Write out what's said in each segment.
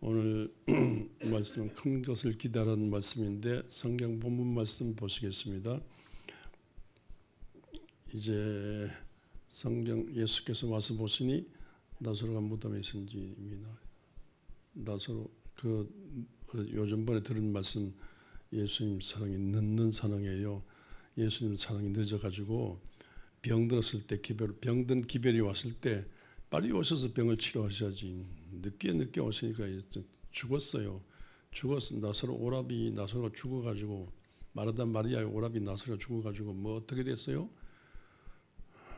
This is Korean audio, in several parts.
오늘 말씀은 큰 것을 기다라는 말씀인데 성경 본문 말씀 보시겠습니다. 이제 성경 예수께서 와서 보시니 나사로가 무덤에 있은지입니다. 나사로 요즘번에 들은 말씀 예수님 사랑이 늦는 사랑이에요. 예수님 사랑이 늦어가지고 병들었을 때 병든 기별이 왔을 때 빨리 오셔서 병을 치료하셔야지. 늦게 오시니까 죽었어요. 죽었어. 나사로가 죽어가지고 마르다 마리아의 오라비 나사로가 죽어가지고 뭐 어떻게 됐어요?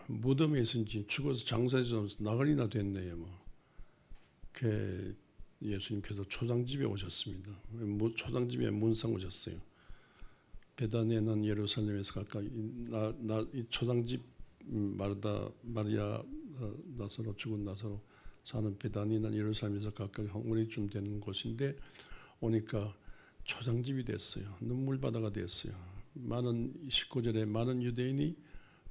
무덤에 있은지 죽어서 장사해서 나가리나 됐네요. 예수님께서 초장집에 오셨습니다. 초장집에 문상 오셨어요. 베다니아는 예루살렘에서 가까이 이 초장집 마르다 마리아 죽은 나사로 사는 베다니아는 예루살렘에서 가까이 한 5리쯤 되는 곳인데 오니까 초장집이 됐어요. 눈물바다가 됐어요. 19절에 많은 유대인이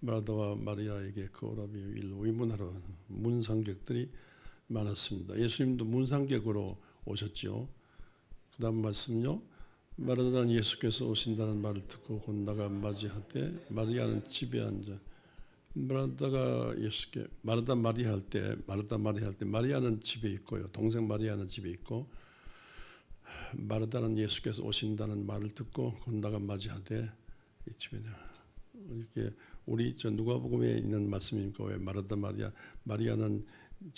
마르다와 마리아에게 그 오라비의 일로 의문하러 문상객들이 많았습니다. 예수님도 문상객으로 오셨죠. 그 다음 말씀요. 마르다는 예수께서 오신다는 말을 듣고 곧 나가 맞이하되 마리아는 집에 앉아. 마르다 마리아 할 때 마리아는 집에 있고요. 동생 마리아는 집에 있고 마르다는 예수께서 오신다는 말을 듣고 곧 나가 맞이하되 이 집에 이렇게 우리 누가복음에 있는 말씀이니까 왜 마르다 마리아는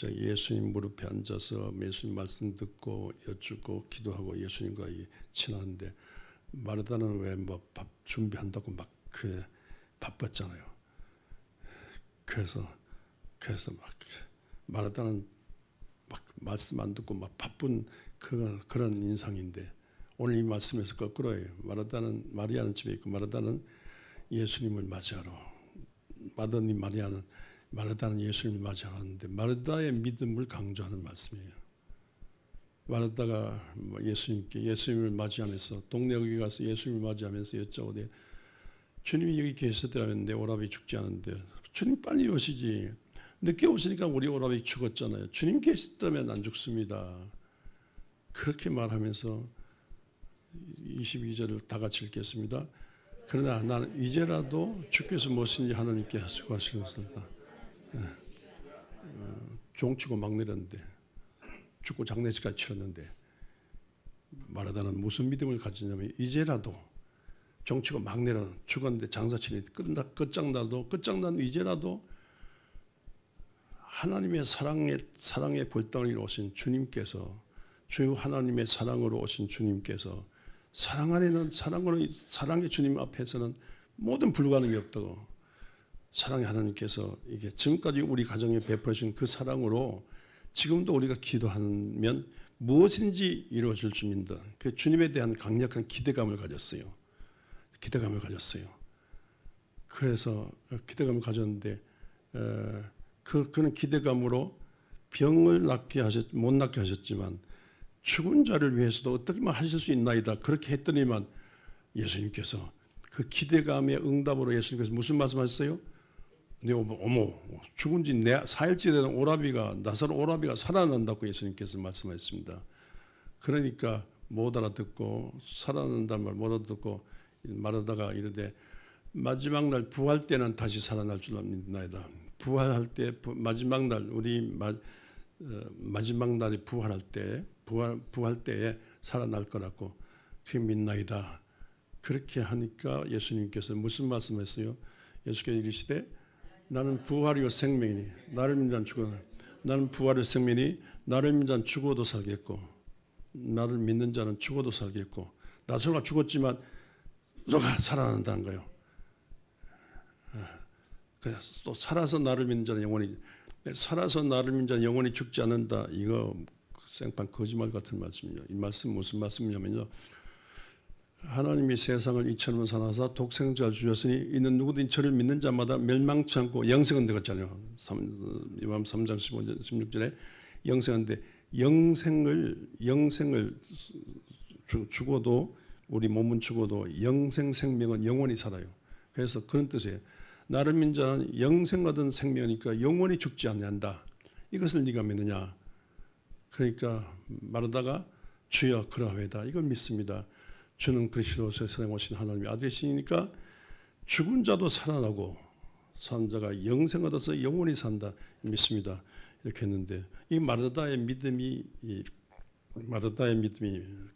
예수님 무릎에 앉아서 예수님 말씀 듣고 여쭙고 기도하고 예수님과 친한데 마르다는 왜 밥 준비한다고 막 바빴잖아요. 그래서 마르다는 막 말씀 안 듣고 막 바쁜 그런 인상인데 오늘 이 말씀에서 거꾸로예요. 마리아는 집에 있고 마르다는 예수님을 맞이하러 마르다는 예수님을 맞이하러 왔는데 마르다의 믿음을 강조하는 말씀이에요. 마르다가 예수님을 맞이하면서 동네 여기 가서 예수님을 맞이하면서 여쭤오되 주님이 여기 계셨더라면 내 오라비 죽지 않은데 주님 빨리 오시지. 늦게 오시니까 우리 오라비 죽었잖아요. 주님 계셨다면 안 죽습니다. 그렇게 말하면서 22절을 다 같이 읽겠습니다. 그러나 나는 이제라도 주께서 무엇인지 하나님께 수고하시겠습니다. 종치고 막 내렸는데 죽고 장례식까지 치렀는데 마르다는 무슨 믿음을 가지냐면 이제라도 종치고 막 내려 죽었는데 장사치니 끝장나도 이제라도 하나님의 사랑의 볼덩이로 오신 주님께서 주 하나님의 사랑으로 오신 주님께서 사랑 안에는 사랑의 주님 앞에서는 모든 불가능이 없다고 사랑의 하나님께서 이게 지금까지 우리 가정에 베풀어주신 그 사랑으로 지금도 우리가 기도하면 무엇인지 이루어질 줄 믿는다. 그 주님에 대한 강력한 기대감을 가졌어요. 그래서 기대감을 가졌는데 그런 기대감으로 병을 못 낫게 하셨지만 죽은 자를 위해서도 어떻게만 하실 수 있나이다. 그렇게 했더니만 예수님께서 그 기대감의 응답으로 예수님께서 무슨 말씀하셨어요? 어머 죽은 지 4일째 되는 나사로 오라비가 살아난다고 예수님께서 말씀하셨습니다. 그러니까 못 알아듣고 살아난다는 말 못 알아듣고 말하다가 이르되 마지막 날 부활 때는 다시 살아날 줄 믿나이다. 부활할 때 마지막 날 마지막 날에 부활할 때에 살아날 거라고 그게 믿나이다. 그렇게 하니까 예수님께서 무슨 말씀했어요? 예수께서 이르시되 나는 부활이요 생명이니 나를 믿는 자는 죽어도 나는 부활의 생명이니 나를 믿는 자는 죽어도 살겠고 나를 믿는 자는 죽어도 살겠고 나사로가 죽었지만 너가 살아난다는 거예요. 그래서 또 살아서 나를 믿는 자는 영원히 죽지 않는다. 이거 생판 거짓말 같은 말씀이죠. 이 말씀 무슨 말씀이냐면요. 하나님이 세상을 이처럼 사랑하사 독생자를 주셨으니 이는 누구든지 저를 믿는 자마다 멸망치 않고 영생은 되겠잖아요. 요한 3장 15절 16절에 영생한데 영생을 죽어도 우리 몸은 죽어도 영생 생명은 영원히 살아요. 그래서 그런 뜻이에요. 나를 믿는 자는 영생 얻은 생명이니까 영원히 죽지 않는다. 이것을 네가 믿느냐? 그러니까 마르다가 주여 그러하이다. 이걸 믿습니다. 주는 그리스도로서 세상에 오신 하나님의 아들이시니까 죽은 자도 살아나고 산 자가 영생 얻어서 영원히 산다 믿습니다. 이렇게 했는데 이 마르다의 믿음이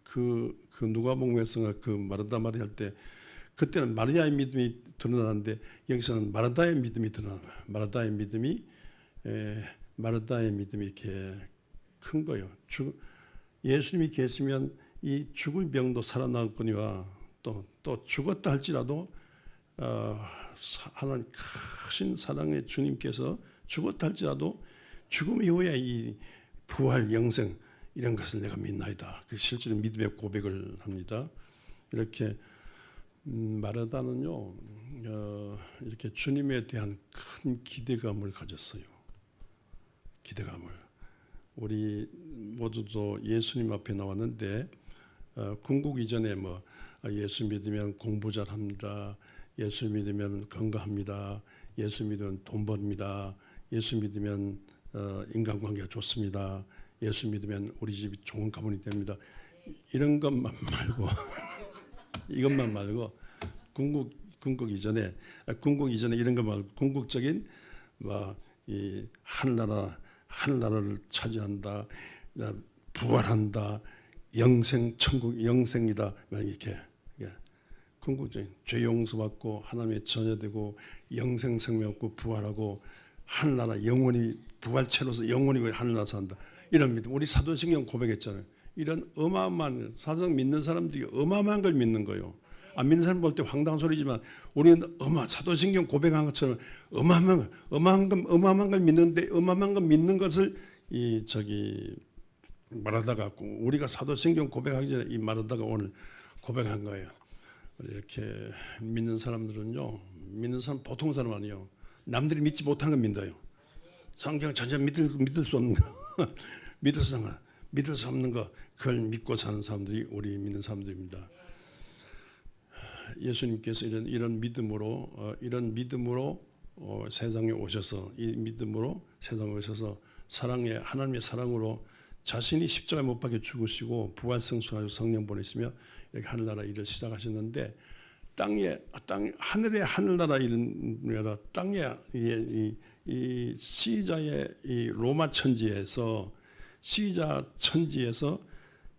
그 누가복음에서 그 마르다 마리아 할 때 그때는 마리아의 믿음이 드러나는데 여기서는 마르다의 믿음이 드러나. 마르다의 믿음이 이렇게 큰 거예요. 예수님이 계시면 이 죽을 병도 살아나거니와 또 죽었다 할지라도 하나님 크신 사랑의 주님께서 죽었다 할지라도 죽음 이후에 이 부활 영생 이런 것을 내가 믿나이다. 그 실제로 믿음의 고백을 합니다. 이렇게 마르다는요 이렇게 주님에 대한 큰 기대감을 가졌어요. 기대감을. 우리 모두도 예수님 앞에 나왔는데 궁극 이전에 뭐 예수 믿으면 공부 잘합니다. 예수 믿으면 건강합니다. 예수 믿으면 돈 벌입니다. 예수 믿으면 인간관계가 좋습니다. 예수 믿으면 우리 집이 좋은 가문이 됩니다. 이런 것만 말고 이것만 말고 궁극 이전에 이런 것 말고 궁극적인 이 하늘나라를 차지한다, 부활한다, 영생 천국 영생이다 이렇게 궁극적인 죄 용서받고 하나님의 자녀되고 영생 생명 얻고 부활하고 하늘나라 영원히 부활체로서 영원히 하늘나라 산다. 이런 믿음. 우리 사도신경 고백했잖아요. 이런 어마어마한 사상 믿는 사람들이 어마어마한 걸 믿는 거예요. 안 믿는 사람 볼 때 황당한 소리지만 우리는 사도신경 고백한 것처럼 어마어마한 걸 믿는데 어마어마한 걸 믿는 것을 말하다가 우리가 사도신경 고백하기 전에 이 말하다가 오늘 고백한 거예요. 이렇게 믿는 사람들은요, 믿는 사람 보통 사람 아니에요. 남들이 믿지 못하는 걸 믿어요. 성경 전혀 믿을 수 없는 거, 믿을 수 없는 거, 그걸 믿고 사는 사람들이 우리 믿는 사람들입니다. 예수님께서 이런 믿음으로 세상에 오셔서 이 믿음으로 세상에 오셔서 하나님의 사랑으로 자신이 십자가에 못 박혀 죽으시고 부활 승천하시고 성령 보내시며 이렇게 하늘나라 일을 시작하셨는데 하늘의 하늘나라 일은 아니라 땅에 이 시자의 이 로마 천지에서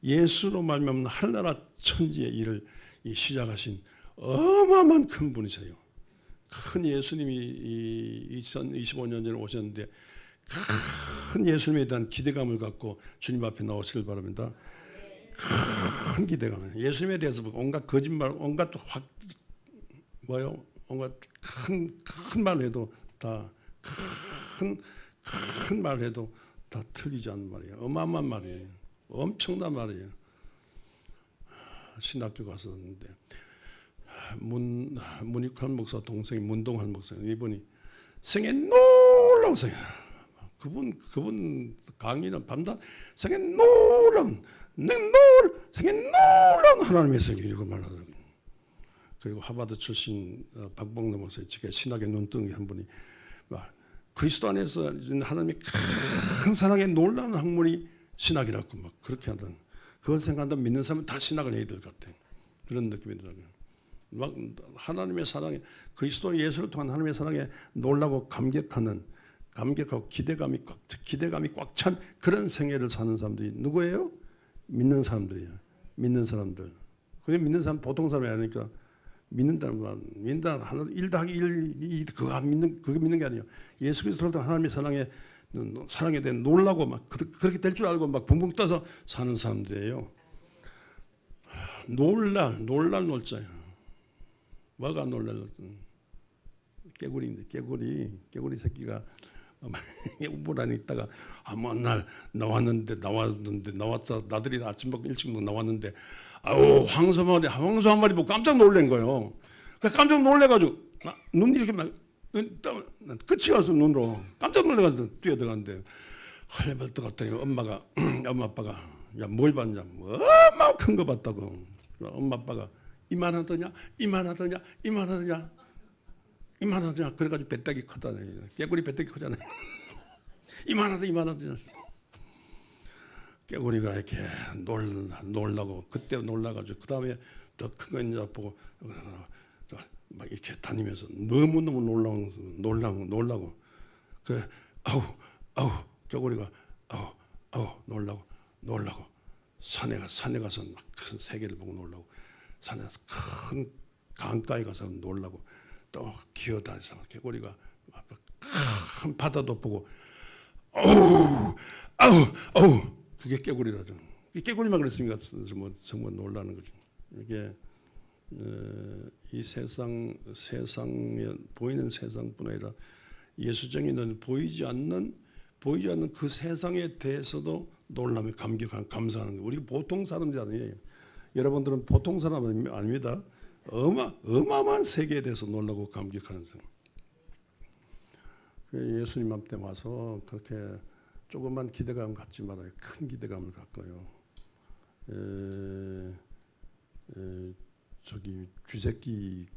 예수로 말미암는 하늘나라 천지의 일을 시작하신 어마어마한 큰 분이세요. 큰 예수님이 2025년 전에 오셨는데 큰 예수님에 대한 기대감을 갖고 주님 앞에 나오시길 바랍니다. 큰 기대감. 예수님에 대해서 온갖 거짓말, 온갖 큰 말해도 다 큰 말해도 다 틀리지 않는 말이에요. 어마어마한 말이에요. 엄청난 말이에요. 신학교 갔었는데 문익환 목사 동생이 문동환 목사 이분이 생애 놀라운 생애. 그분 강의는 밤낮 생애 놀라운 하나님의 생애 이거 말하더라고요. 그리고 하버드 출신 박봉남 목사 지금 신학의 눈덩이 한 분이 그리스도 안에서 하나님의 큰 사랑에 놀라운 학문이 신학이라고 막 그렇게 하던 그걸 생각한다 믿는 사람은 다 신학을 해야 될 것 같아요. 그런 느낌이 들어요. 막 하나님의 사랑에 그리스도 예수를 통한 하나님의 사랑에 놀라고 감격하고 기대감이 꽉 찬 그런 생애를 사는 사람들이 누구예요? 믿는 사람들이에요. 믿는 사람들. 그게 믿는 사람 보통 사람이 아니니까 믿는다 하나 1 더하기 1 그거 믿는 게 아니에요. 예수 그리스도를 통한 하나님의 사랑에 대해 놀라고 막 그렇게 될 줄 알고 막 붕붕 떠서 사는 사람들이에요. 놀랄 놀자예요. 뭐가 놀랄 깨구리인데 깨구리 새끼가 우물 안에 있다가 한 날 나왔는데 나왔다 나들이 아침 먹고 일찍 나왔는데 황소 한 마리 보고 깜짝 놀란 거예요. 깜짝 놀래가지고 눈이 이렇게 막 끝이 가서 눈으로 깜짝 놀래가지고 뛰어들어갔는데 헐레벌 떠갔더니 엄마 아빠가 야 뭘 봤냐 얼마나 큰 거 봤다고. 엄마 아빠가 이만하더냐 그래가지고 배딱이 크다네. 깨구리 배딱이 크잖아요. 이만하더냐 깨구리가 이렇게 놀라고 그때 놀라가지고 그 다음에 더 큰 거 있냐 보고 막 이렇게 다니면서 너무너무 놀라고 그 아우 깨구리가 아우 놀라고 산에 가서 큰 세계를 보고 놀라고 산에 가서 큰 강가에 가서 놀라고 또 기어다니면서 깨구리가 큰 바다도 보고 아우 그게 깨구리라죠. 깨구리만 그랬으니까 정말 놀라는 거죠. 이게 이 세상에 보이는 세상뿐 아니라 예수쟁이는 보이지 않는 그 세상에 대해서도 놀라며 감사하는 거예요. 우리 보통 사람들이 아니에요. 여러분들은 보통 사람은 아닙니다. 어마어마한 세계에 대해서 놀라고 감격하는 사람. 예수님 앞에 와서 그렇게 조그만 기대감 갖지 말아요. 큰 기대감을 갖고요. 저기 쥐새끼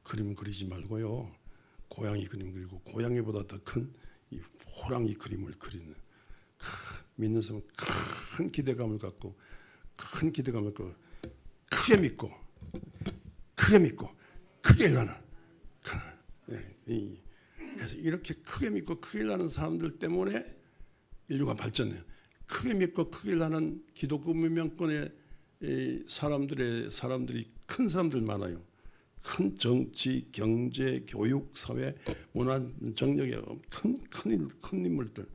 그림 그리지 말고요. 고양이 그림 그리고 고양이보다 더 큰 이 호랑이 그림을 그리는 믿는 사람은 큰 기대감을 갖고 크게 믿고 크게 일하는 그래서 이렇게 크게 믿고 크게 일하는 사람들 때문에 인류가 발전해요. 크게 믿고 크게 일하는 기독교 문명권의 사람들이 큰 사람들 많아요. 큰 정치, 경제, 교육, 사회, 문화 정력의 큰 인물들.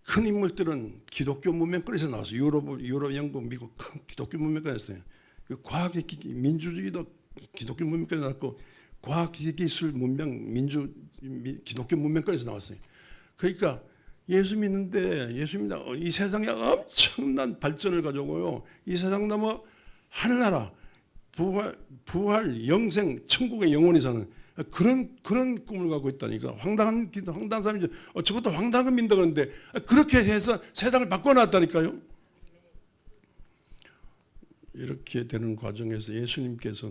큰 인물들은 기독교 문명권에서 나왔어요. 유럽, 영국, 미국 큰 기독교 문명권에서요. 과학의 민주주의도 기독교 문명권에 나왔고 과학기술 문명, 기독교 문명권에서 나왔어요. 그러니까 예수 믿는데 이 세상에 엄청난 발전을 가져오고요. 이 세상 넘어 하늘나라, 부활, 영생, 천국의 영원히 사는 그런 꿈을 갖고 있다니까. 황당한 사람이죠. 저것도 황당한 거 믿는다 그러는데 그렇게 해서 세상을 바꿔놨다니까요. 이렇게 되는 과정에서 예수님께서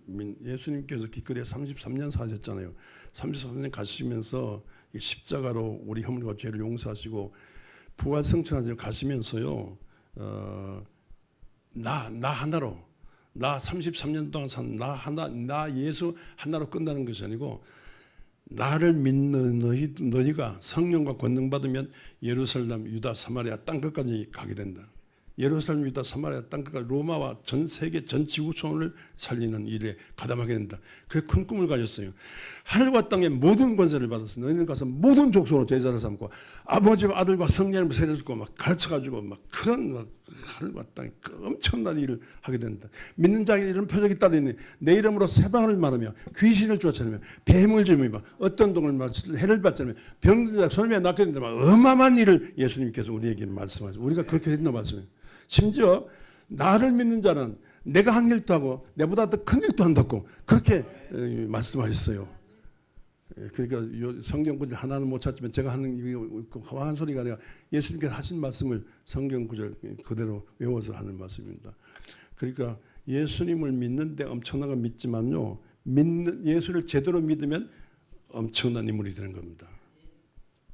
길거리에 33년 사셨잖아요. 33년 가시면서 십자가로 우리 허물과 죄를 용서하시고 부활 성천하시러 가시면서요. 나 하나로 나 33년 동안 산 나 예수 하나로 끝나는 것이 아니고 나를 믿는 너희가 성령과 권능 받으면 예루살렘, 유다, 사마리아 땅끝까지 가게 된다. 예루살렘, 유다, 사마리아 땅끝까지 로마와 전 세계 전 지구촌을 살리는 일에 가담하게 된다. 그 큰 꿈을 가졌어요. 하늘과 땅의 모든 권세를 받았어. 너희는 가서 모든 족속으로 제자를 삼고 아버지와 아들과 성령을 세례주고 막 가르쳐가지고 막 그런 하늘과 땅의 엄청난 일을 하게 된다. 믿는 자에게 이런 표적이 따르니 내 이름으로 세방을 말하며 귀신을 쫓아내며 뱀을 잡으며 어떤 동을 맞을 해를 받자며 병든 자 손에 낫게 된다. 어마어마한 일을 예수님께서 우리에게 말씀하죠. 우리가 그렇게 했나 말씀해요. 심지어 나를 믿는 자는 내가 한 일도 하고 내보다 더 큰 일도 한다고 그렇게 말씀하셨어요. 그러니까 성경 구절 하나는 못 찾지만 제가 하는 화한 소리가 아니라 예수님께서 하신 말씀을 성경 구절 그대로 외워서 하는 말씀입니다. 그러니까 예수님을 믿는데 엄청나게 믿지만요. 예수를 제대로 믿으면 엄청난 인물이 되는 겁니다.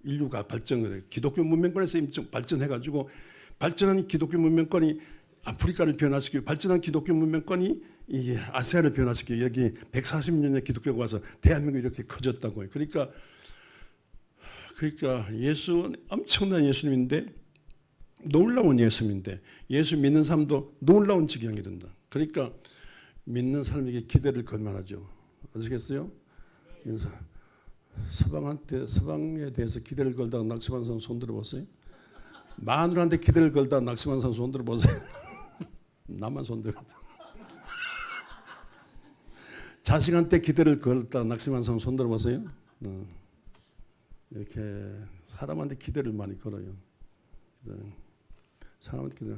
인류가 발전을 해요. 기독교 문명권에서 발전해가지고 발전한 기독교 문명권이 아프리카를 변화시키고 발전한 기독교 문명권이 아시아를 변화시키고 여기 140년의 기독교가 와서 대한민국이 이렇게 커졌다고요. 그러니까 예수는 엄청난 예수님인데 놀라운 예수님인데 예수 믿는 사람도 놀라운 지경이 된다. 그러니까 믿는 사람에게 기대를 걸만하죠. 아시겠어요? 서방에 대해서 기대를 걸다가 낙심한 사람 손 들어보세요. 마누라한테 기대를 걸다 낙심한 사람 손 들어보세요. 나만 손 들었다. 자식한테 기대를 걸다 낙심한 사람 손 들어보세요. 이렇게 사람한테 기대를 많이 걸어요. 사람한테 기대.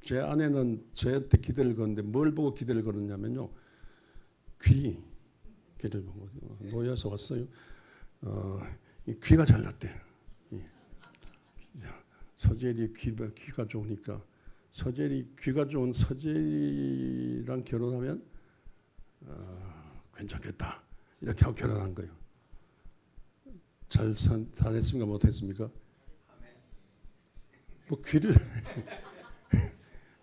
제 아내는 저한테 기대를 거는데 뭘 보고 기대를 걸었냐면요. 귀를 보고 노여서 왔어요. 귀가 잘났대. 서재리 귀가 좋으니까 귀가 좋은 서재리랑 결혼하면 괜찮겠다 이렇게 하고 결혼한 거예요. 잘했습니까? 못했습니까? 뭐 귀를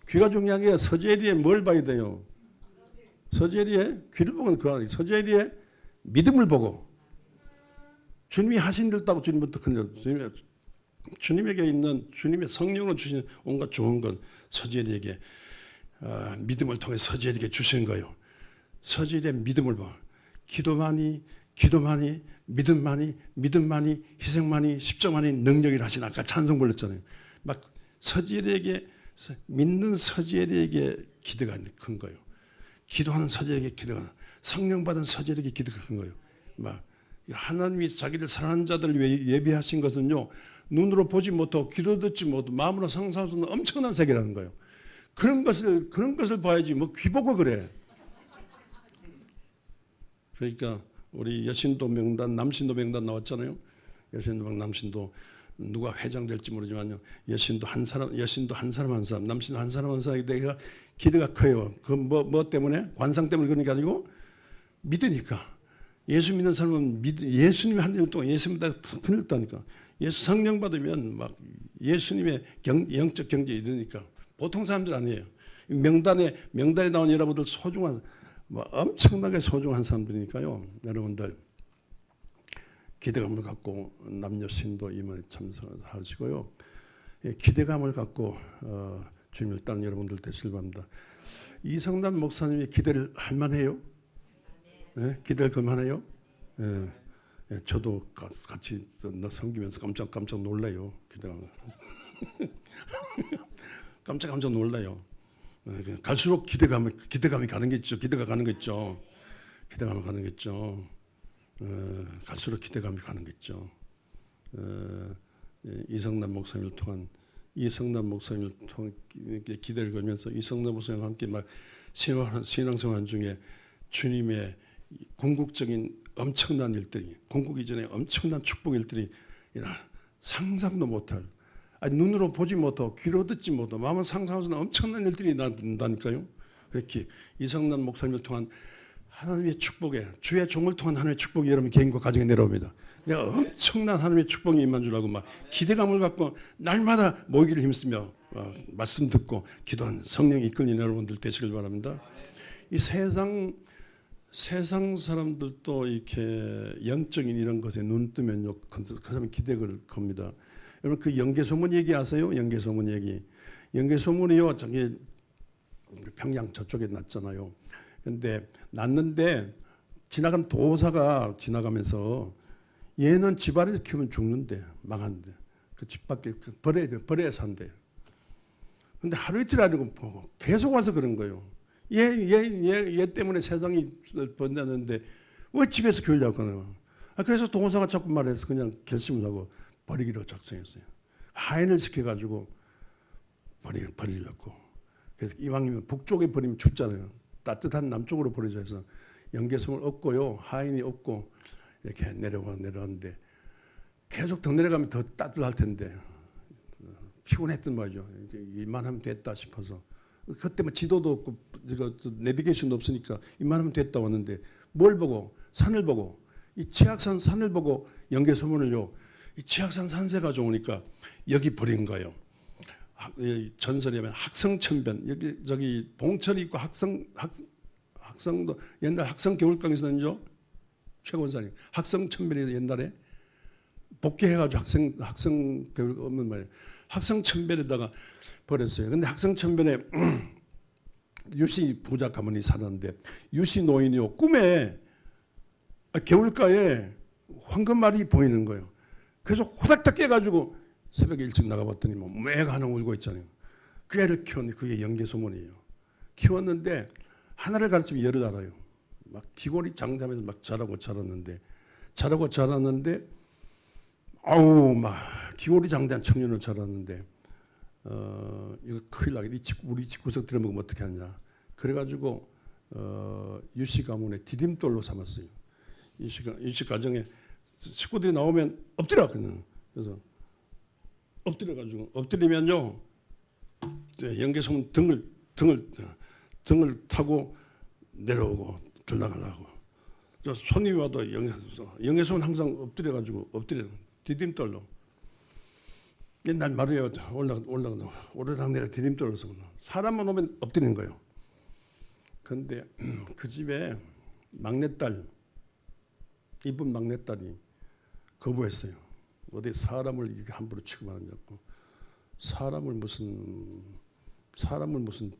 귀가 중요한 게 서재리에 뭘 봐야 돼요? 서재리에 귀를 보면 그 안에 서재리에 믿음을 보고 주님이 하신 일 있다고 주님부터 주님에게 있는 주님의 성령으로 주신 온갖 좋은 건 서재리에게 믿음을 통해 서재리에게 주시는 거예요. 서재리의 믿음을 봐. 기도만이 믿음만이 희생만이 십자만이 능력이라 하신 아까 찬송 불렀잖아요. 막 서재리에게 믿는 서재리에게 기대가 큰 거예요. 기도하는 서재리에게 기대가 성령 받은 서재리에게 기대가 큰 거예요. 막 하나님이 자기를 사랑하는 자들을 위해 예비하신 것은요 눈으로 보지 못하고 귀로 듣지 못하고 마음으로 상상할 수 없는 엄청난 세계라는 거예요. 그런 것을 봐야지 뭐 귀 보고 그래. 그러니까 우리 여신도 명단, 남신도 명단 나왔잖아요. 여신도 명, 남신도 누가 회장 될지 모르지만요. 여신도 한 사람, 남신도 한 사람 내가 기대가 커요. 그 뭐 때문에? 관상 때문에 그런 게 아니고 믿으니까. 예수 믿는 사람은 예수님이 한 일 동안 예수 믿다가 큰일다니까. 예수 성령 받으면 막 예수님의 영적 경제에 이르니까 보통 사람들 아니에요. 명단에 나온 여러분들 소중한 뭐 엄청나게 소중한 사람들이니까요. 여러분들 기대감을 갖고 남녀 신도 임원에 참석하시고요. 기대감을 갖고 주님을 따르는 여러분들 되시길 바랍니다. 이성남 목사님이 기대를 할 만해요? 네? 기대를 걸만해요? 네. 네, 저도 같이 섬기면서 깜짝 놀라요. 깜짝 놀라요. 갈수록 기대감이 가는 게 있죠. 기대가 가는 게 있죠. 갈수록 기대감이 가는 게 있죠. 이성남 목사님을 통한 기대를 걸면서 이성남 목사님과 함께 막 신앙생활 중에 주님의 궁극적인 엄청난 일들이 궁극 이전에 엄청난 축복 일들이 상상도 못할 눈으로 보지 못하고 귀로 듣지 못하고 마음은 상상할 수 없는 엄청난 일들이 난다니까요. 그렇게 이성남 목사님을 통한 하나님의 축복에 주의 종을 통한 하나님의 축복이 여러분 개인과 가정에 내려옵니다. 내가 엄청난 하나님의 축복이 임한 줄 알고 막 기대감을 갖고 날마다 모이기를 힘쓰며 말씀 듣고 기도하는 성령이 이끌리는 여러분들 되시길 바랍니다. 이 세상 사람들도 이렇게 영적인 이런 것에 눈 뜨면요 그 사람이 기대를 겁니다. 여러분 그 연개소문 얘기 아세요? 연개소문 얘기. 연개소문이요 저기 평양 저쪽에 났잖아요. 근데 났는데 지나간 도사가 지나가면서 얘는 집 안에서 키우면 죽는데 망한데 그 집 밖에 버려야 산대. 근데 하루 이틀 아니고 계속 와서 그런 거예요. 얘 때문에 세상이 번졌는데 왜 집에서 키우려고 하나. 그래서 도사가 자꾸 말해서 그냥 결심을 하고 버리기로 작성했어요. 하인을 시켜가지고 버리려고. 그래서 이왕이면 북쪽에 버리면 춥잖아요. 따뜻한 남쪽으로 버리자 해서 연개성을 얻고요. 하인이 얻고 이렇게 내려왔는데 계속 더 내려가면 더 따뜻할 텐데 피곤했던 말이죠. 이만하면 됐다 싶어서 그때 뭐 지도도 없고 내비게이션도 없으니까 이만하면 됐다 왔는데 뭘 보고 산을 보고 이 치악산 산을 보고 연개소문을요. 이 치악산 산세가 좋으니까 여기 버린 거예요. 전설에 하면 학성천변 여기 저기 봉철이 있고 학성도 옛날 학성 겨울강에서는요 최고원사님 학성천변이 옛날에 복귀해가지고 학성 겨울 없는 말이에요. 학성천변에다가 버렸어요. 근데 학성천변에 유씨 부자 가문이 살았는데 유씨 노인이요 꿈에 겨울가에 황금알이 보이는 거예요. 그래서 호닥닥 깨가지고 새벽에 일찍 나가봤더니 뭐 애가 하나 울고 있잖아요. 그 애를 키웠는데 그게 연개소문이에요. 키웠는데 하나를 가르치면 열을 알아요. 막 기골이 장담해서 막 자라는데 아우 막 기골이 장대한 청년을 자랐는데 이거 큰일 나게 우리 집 구석 들어먹으면 어떻게 하냐. 그래가지고 유씨 가문의 디딤돌로 삼았어요. 유씨 가정에 식구들이 나오면 엎드려 그냥. 그래서 엎드리면요 연개소문 등을 타고 내려오고 들나가려고 저 손님이 와도 영계소문 항상 엎드려가지고 디딤돌로 옛날 마루에 올라가 오르락내리락 디딤돌로서 사람만 오면 엎드리는 거예요. 그런데 그 집에 막내딸 이쁜 막내딸이 거부했어요. 어디 사람을 이렇게 함부로 취급하느냐고 사람을 무슨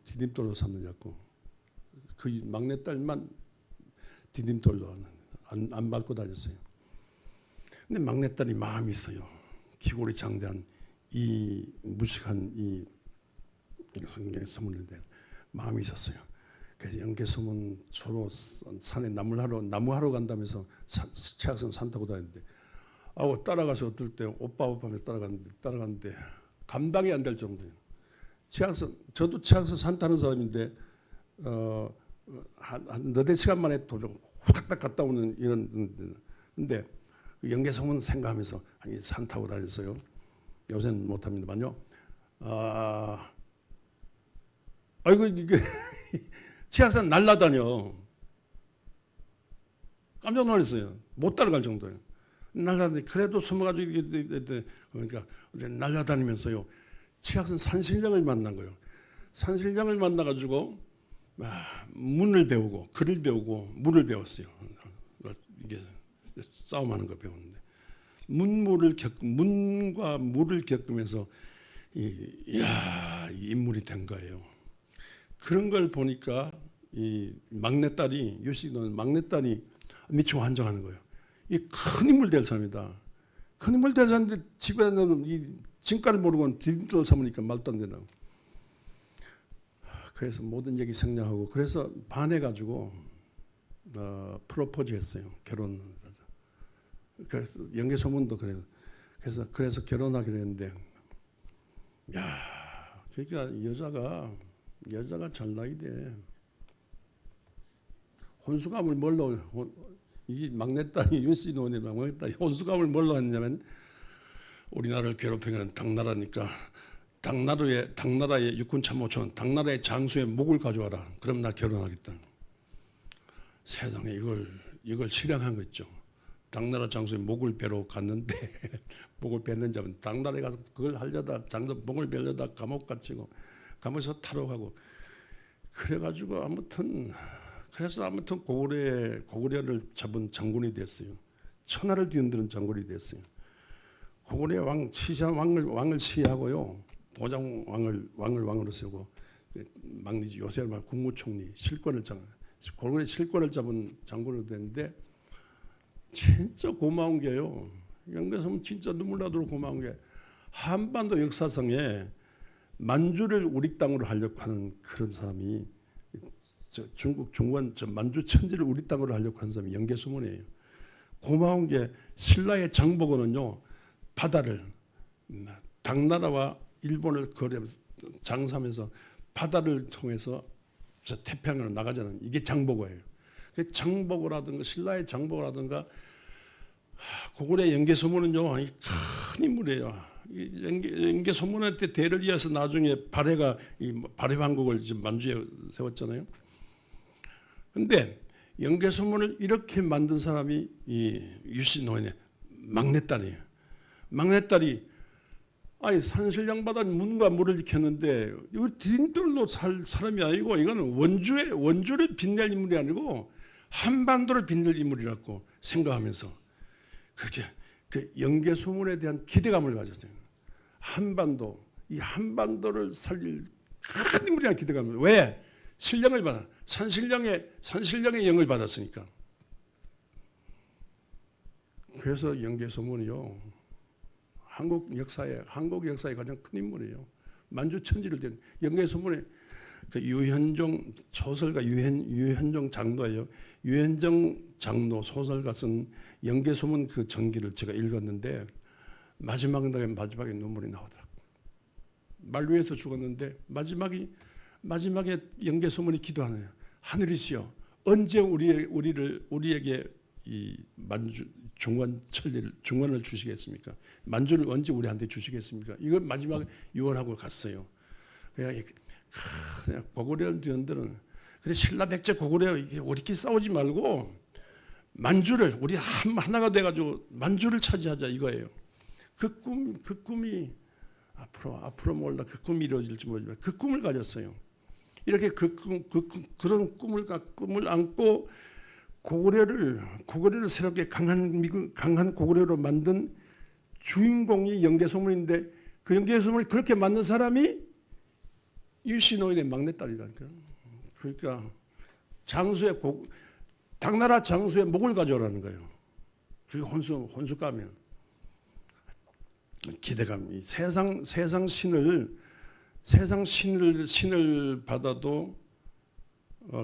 디딤돌로 삼느냐고 그 막내딸만 디딤돌로 안 밟고 다녔어요. 근데 막내딸이 마음이 있어요. 기골이 장대한 이 무식한 이 영계소문에 대한 마음이 있었어요. 그래서 영계소문 주로 산에 나무하러 간다면서 치악산 산 타고 다녔는데 따라가서 어떨 때 오빠 하면서 따라갔는데 감당이 안 될 정도예요. 저도 치악산 산 타는 사람인데 한 너댓 시간 만에 도중 후닥닥 갔다 오는 이런 근데 그 영계소문 생각하면서 아니 산 타고 다녔어요. 요새는 못 합니다만요. 아이고 이게 치악산 날라다녀. 깜짝 놀랐어요. 못 따라갈 정도예요. 날라다니 그래도 숨어가지고 그러니까 날라다니면서요. 치악산 산신령을 만난 거예요. 산신령을 만나가지고 문을 배우고 글을 배우고 물을 배웠어요. 이게 싸움하는 거 배웠는데 문과 물을 겪으면서 인물이 된 거예요. 그런 걸 보니까 이 막내딸이 유씨는 막내딸이 미처 환장하는 거예요. 이 큰 인물 될 사람이다. 큰 인물 될 사람인데 집에는 이 진가를 모르고 디딤돌 삼으니까 말도 안 된다고. 그래서 모든 얘기 생략하고 그래서 반해가지고 프로포즈했어요. 결혼. 그래서 영계소문도 그래요. 그래서 결혼하기로 했는데, 그러니까 여자가 잘 나야 돼. 혼수감을 뭘로 이 막내딸이 윤씨 노원의 막내딸이 혼수감을 뭘로 했냐면 우리나라를 괴롭히는 당나라니까 당나라의 육군 참모총 당나라의 장수의 목을 가져와라. 그럼 나 결혼하겠다. 세상에 이걸 실행한 거 있죠. 당나라 장수의 목을 베러 갔는데 목을 베는 자면 당나라에 가서 그걸 하려다 장수 목을 베려다 감옥 갇히고 감옥에서 탈옥하고 그래가지고 아무튼 고구려를 잡은 장군이 됐어요. 천하를 뒤흔드는 장군이 됐어요. 고구려 왕 시시한 왕을 시해하고요. 보장 왕으로 세우고 막리지 요새를 말 국무총리 고구려 실권을 잡은 장군이 됐는데 진짜 고마운 게요. 영계소문 진짜 눈물 나도록 고마운 게 한반도 역사상에 만주를 우리 땅으로 하려고 하는 그런 사람이 중국 중원 만주 천지를 우리 땅으로 하려고 하는 사람이 영계소문이에요. 고마운 게 신라의 장보고는요. 바다를 당나라와 일본을 장사하면서 바다를 통해서 태평양으로 나가자는 이게 장보고예요. 장보고라든가 신라의 장보고라든가 고구려 영계소문은요 큰 인물이에요. 영계소문한테 대를 이어서 나중에 발해가 발해 왕국을 지금 만주에 세웠잖아요. 그런데 영계소문을 이렇게 만든 사람이 이 유씨노인의 막내딸이에요. 막내딸이 산신령 바다 문과 물을 지켰는데 이거 디딤돌로 살 사람이 아니고 이거는 원주를 빛낼 인물이 아니고 한반도를 빛낼 인물이라고 생각하면서 그렇게 그 영계소문에 대한 기대감을 가졌어요. 이 한반도를 살릴 큰 인물이라는 기대감을. 왜? 신령을 받아. 산신령의 영을 받았으니까. 그래서 영계소문이요. 한국 역사의 가장 큰 인물이에요. 만주 천지를 된 영계소문의 그 유현종 소설가 유현종 장로예요. 유현종 장로 소설가 쓴 영계소문 그 전기를 제가 읽었는데 마지막에 눈물이 나오더라고요. 말 위에서 죽었는데 마지막에 영계소문이 기도하네요. 하늘이시여 언제 우리에게 이 만주 중원을 주시겠습니까? 만주를 언제 우리한테 주시겠습니까? 이걸 마지막에 유언하고 갔어요. 그냥 고구려 뒤흔들은 그래 신라 백제 고구려 우리끼리 싸우지 말고 만주를 우리 하나가 돼가지고 만주를 차지하자 이거예요. 그 꿈이 앞으로 몰라 그 꿈이 이루어질지 모르지만 그 꿈을 가졌어요. 이렇게 그런 꿈을 안고 고구려를 새롭게 강한 고구려로 만든 주인공이 영계소문인데 그 영계소문을 그렇게 만든 사람이 유신노인의 막내딸이라니까요. 그러니까 당나라 장수의 목을 가져오라는 거예요. 그게 혼수가면 기대감이 세상 신을 받아도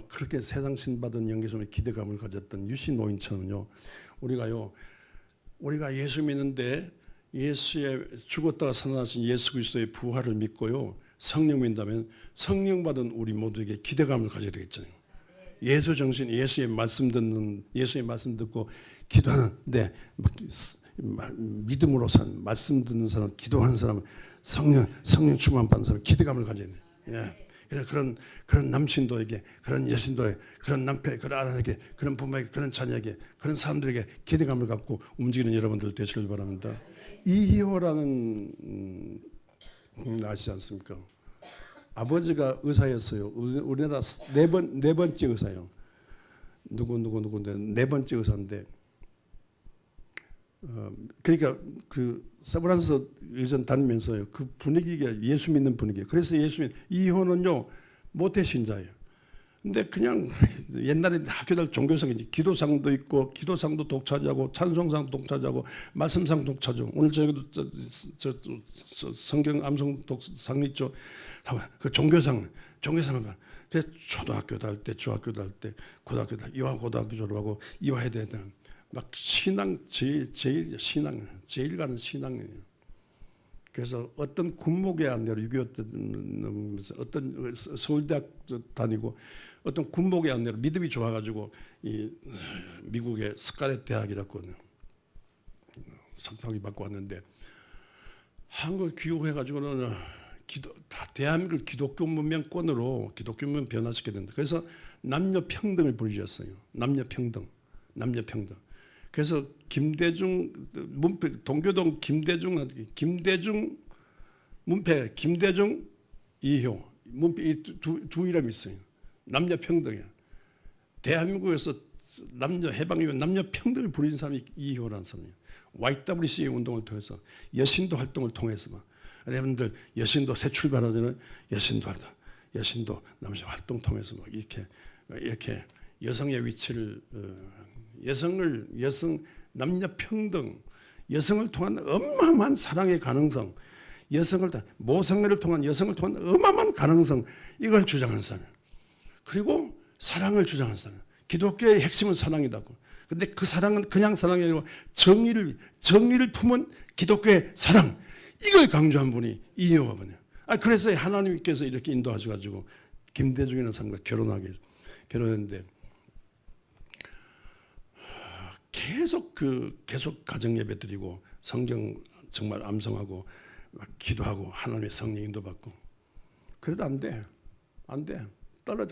그렇게 세상 신 받은 영계소문에 기대감을 가졌던 유신노인처럼요. 우리가 예수 믿는데 예수의 죽었다가 살아나신 예수 그리스도의 부활을 믿고요. 성령 믿는다면 성령 받은 우리 모두에게 기대감을 가져야 되겠잖아요. 예수 정신, 예수의 말씀 듣고 기도하는데 믿음으로 산 말씀 듣는 사람, 기도하는 사람, 성령 충만 받는 사람 기대감을 가져야 돼요. 예. 그래서 그런 남신도에게, 그런 여신도에, 그런 남편에게, 그런 아내에게, 그런 부모에게, 그런 자녀에게, 그런 사람들에게 기대감을 갖고 움직이는 여러분들 되시길 바랍니다. 이희호라는 아시지 않습니까? 아버지가 의사였어요. 우리나라 네 번째 의사요. 누구인데 네 번째 의사인데, 그러니까 그 세브란스 의전 다니면서요. 그 분위기가 예수 믿는 분위기. 그래서 이희호는요 모태 신자예요. 근데 그냥 옛날에 학교 다닐 종교상이지 기도상도 있고 기도상도 독차지하고 찬송상 독차지하고 말씀상 독차지하고 오늘 저희도 성경 암송 독상 있죠. 그 종교상을 그 초등학교 다닐 때 중학교 다닐 때 고등학교 다닐 때 이화 고등학교 졸업하고 이화해야 되는 막 신앙 제일 가는 신앙이에요. 그래서 어떤 군목의 안내로 6.25 어떤 서울대학 다니고 어떤 군목의 안내로 믿음이 좋아가지고 이 미국의 스카렛 대학이라고 석사학위 받고 왔는데 한국 귀국해가지고는 대한민국 기독교 문명권으로 기독교 문명 변화시켜야 된다. 그래서 남녀 평등을 부르셨어요. 남녀 평등. 그래서 김대중 문패 동교동 김대중 문패 김대중 이효 문패 이 두 이름이 있어요. 남녀 평등이야. 대한민국에서 남녀 해방 이후 남녀 평등을 부르는 사람이 이효라는 사람이에요. YWCA 운동을 통해서 여신도 활동을 통해서 여러분들 여신도 새 출발하자는 여신도 남녀 활동 통해서 막 이렇게 여성의 위치를 여성 남녀 평등, 여성을 통한 어마어마한 사랑의 가능성, 모성애를 통한 여성을 통한 어마어마한 가능성 이걸 주장하는 사람. 그리고 사랑을 주장하는 사람. 기독교의 핵심은 사랑이라고. 근데 그 사랑은 그냥 사랑이 아니고 정의를 품은 기독교의 사랑. 이걸 강조한 분이 이효화 분이에요. 그래서 하나님께서 이렇게 인도하셔가지고 김대중이라는 사람과 결혼했는데 계속 가정 예배 드리고 성경 정말 암송하고 막 기도하고 하나님의 성령 인도받고 그래도 안 돼.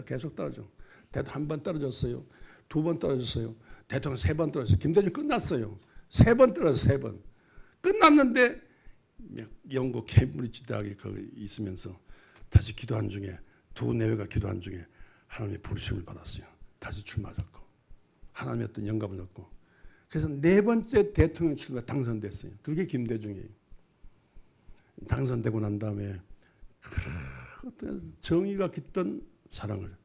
계속 떨어져. 대통령 한 번 떨어졌어요. 두 번 떨어졌어요. 대통령 세 번 떨어졌어요. 김대중 끝났어요. 세 번 떨어졌어요. 세 번. 끝났는데 영국 케임브리지 대학에 거기 있으면서 다시 기도한 중에 두 내외가 기도한 중에 하나님의 부르심을 받았어요. 다시 출마하셨고 하나님의 어떤 영감을 얻고 그래서 네 번째 대통령 출마 당선됐어요. 그게 김대중이에요. 당선되고 난 다음에 정의가 깃든 사랑을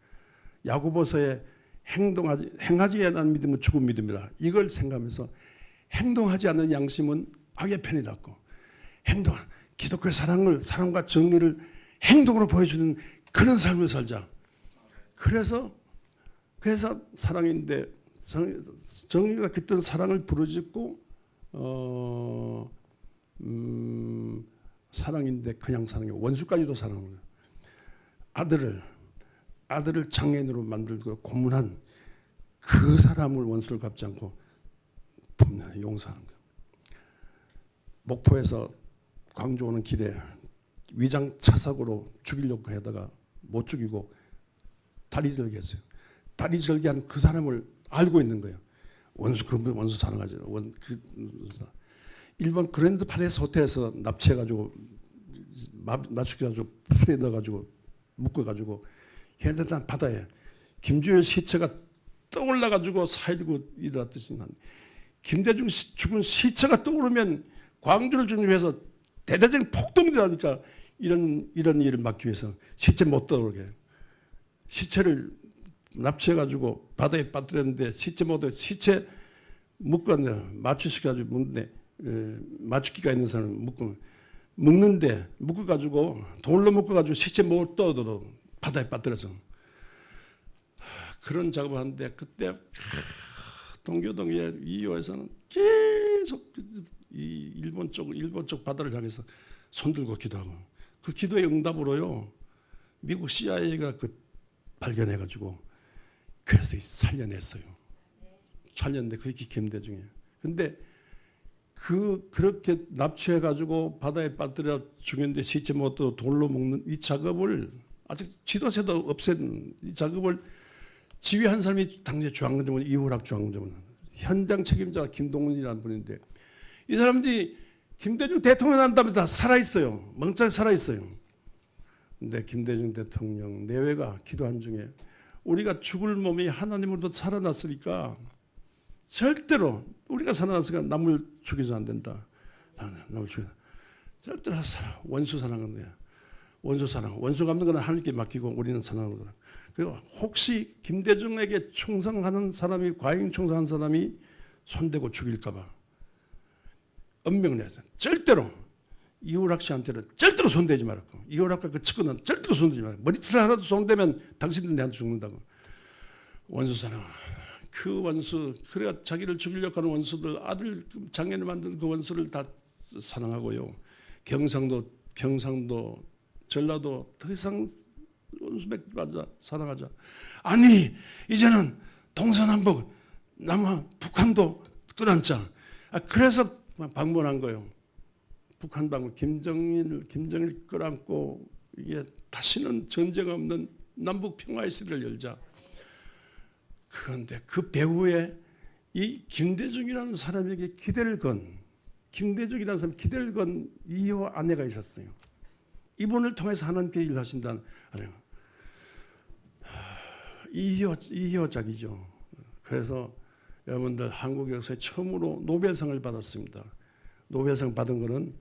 야고보서에 행하지 않는 믿음은 죽은 믿음이라 이걸 생각하면서 행동하지 않는 양심은 악의 편이라고 기독교의 사랑과 정의를 행동으로 보여주는 그런 삶을 살자. 그래서 사랑인데 정의가 깃든 사랑을 부르짖고 사랑인데 그냥 사랑이 원수까지도 사랑을 아들을 장애인으로 만들고 고문한 그 사람을 원수를 갚지 않고 용서하는 거예요. 목포에서 광주 오는 길에 위장 차삭으로 죽이려고 하다가 못 죽이고 다리 절개했어요. 다리 절개한 그 사람을 알고 있는 거예요. 원수 사랑하죠. 일본 그랜드 팔레스 호텔에서 납치해가지고 맞추겨가지고 풀에 넣어가지고 묶어가지고 현대탄 바다에 김주열 시체가 떠올라가지고 4.19 일어났듯이 김대중 죽은 시체가 떠오르면 광주를 중심해서 대대적인 폭동이 일어나니까 이런 일을 막기 위해서 시체 못 떠오르게 시체를 납치해가지고 바다에 빠뜨렸는데 시체 묶었네 맞추시켜가지고 묶는데 맞추기가 있는 사람은 묶어가지고 돌로 묶어가지고 시체 못 떠오도록 바다에 빠뜨려서 그런 작업을 하는데 그때 동교동의 이호에서는 계속 이 일본 쪽 바다를 향해서 손들고 기도하고 그 기도의 응답으로요 미국 CIA가 발견해가지고 그래서 살려냈어요. 살렸는데 그게 김대중이에요. 근데 그렇게 납치해가지고 바다에 빠뜨려 죽였는데 시체 못도 돌로 묶는 이 작업을 아직 지도세도 없앤 이 작업을 지휘한 사람이 당시 중앙군정원 이후락 중앙군정원 현장 책임자가 김동훈이라는 분인데 이 사람들이 김대중 대통령 한다면 다 살아있어요. 멍청히 살아있어요. 근데 김대중 대통령 내외가 기도한 중에 우리가 죽을 몸이 하나님으로부터 살아났으니까 절대로 우리가 살아났으니까 남을 죽여서 안 된다. 남을 죽여 절대로 원수 사랑하는 거야. 원수 사랑. 원수 갚는 거는 하나님께 맡기고 우리는 사랑하는 거야. 그리고 혹시 김대중에게 충성하는 사람이 과잉 충성한 사람이 손대고 죽일까 봐 엄명을 해서 절대로 이호락 씨한테는 절대로 손대지 말았고 이호락과 그 측근은 절대로 손대지 말고 머리털 하나도 손대면 당신들 내한테 죽는다고. 원수 사랑. 그 원수 그래야 자기를 죽이려고 하는 원수들 아들 장애를 만든 그 원수를 다 사랑하고요. 경상도 전라도 더 이상 원수 맺지 말자 사랑하자. 아니 이제는 동서남북 남한 북한도 끌어안자. 그래서 방문한 거예요. 북한 방문 김정일 끌어안고 이게 다시는 전쟁 없는 남북 평화의 시대를 열자. 그런데 그 배후에 이 김대중이라는 사람에게 기대를 건 이호 아내가 있었어요. 이분을 통해서 하나님께 일하신다는 이효작이죠. 그래서 여러분들 한국 역사에 처음으로 노벨상을 받았습니다. 노벨상 받은 거는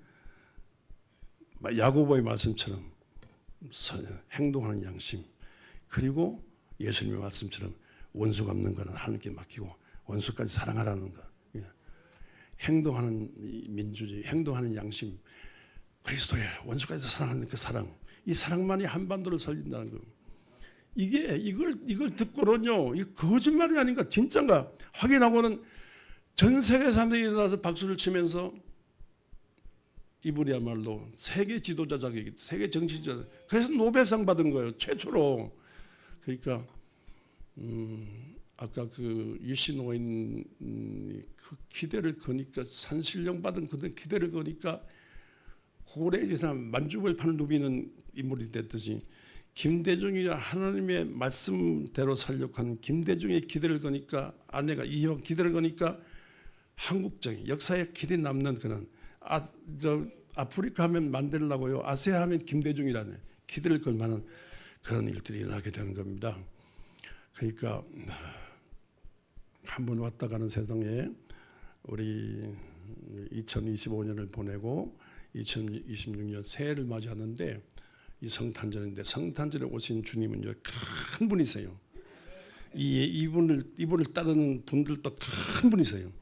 야고보의 말씀처럼 행동하는 양심 그리고 예수님의 말씀처럼 원수 갚는 거는 하나님께 맡기고 원수까지 사랑하라는 거. 행동하는 민주주의, 행동하는 양심, 그리스도의 원수까지 사랑하는 그 사랑. 이 사랑만이 한반도를 살린다는 거. 이걸 듣고는요, 이 거짓말이 아닌가, 진짠가 확인하고는 전 세계 사람들이 일어나서 박수를 치면서 이분이야말로 세계 지도자 자격이, 세계 정치 지도자. 그래서 노벨상 받은 거예요, 최초로. 그러니까 아까 그 유시 노인 그 기대를 거니까 산신령 받은 그 기대를 거니까 고래의 사람 만주를 판을 누비는 인물이 됐듯이 김대중이 하나님의 말씀대로 살려고 하는 김대중의 기대를 거니까 아내가 이희와 기대를 거니까 한국적인 역사에 길이 남는 그런 아프리카 하면 만델라고요. 아세아 하면 김대중이라는 기대를 걸 만한 그런 일들이 일어나게 되는 겁니다. 그러니까 한 번 왔다 가는 세상에 우리 2025년을 보내고 2026년 새해를 맞이하는데 이 성탄절인데 성탄절에 오신 주님은요 큰 분이세요. 이분을 따르는 분들도 큰 분이세요.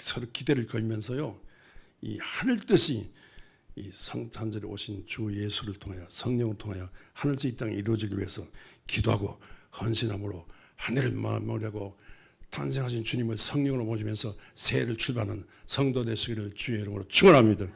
서로 기대를 걸면서요 이 하늘 뜻이 이 성탄절에 오신 주 예수를 통하여 성령을 통하여 하늘에서 이 땅에 이루어지기 위해서 기도하고 헌신함으로 하늘을 마무리하고 탄생하신 주님을 성령으로 모시면서 새해를 출발하는 성도 되시기를 주의 이름으로 축원합니다.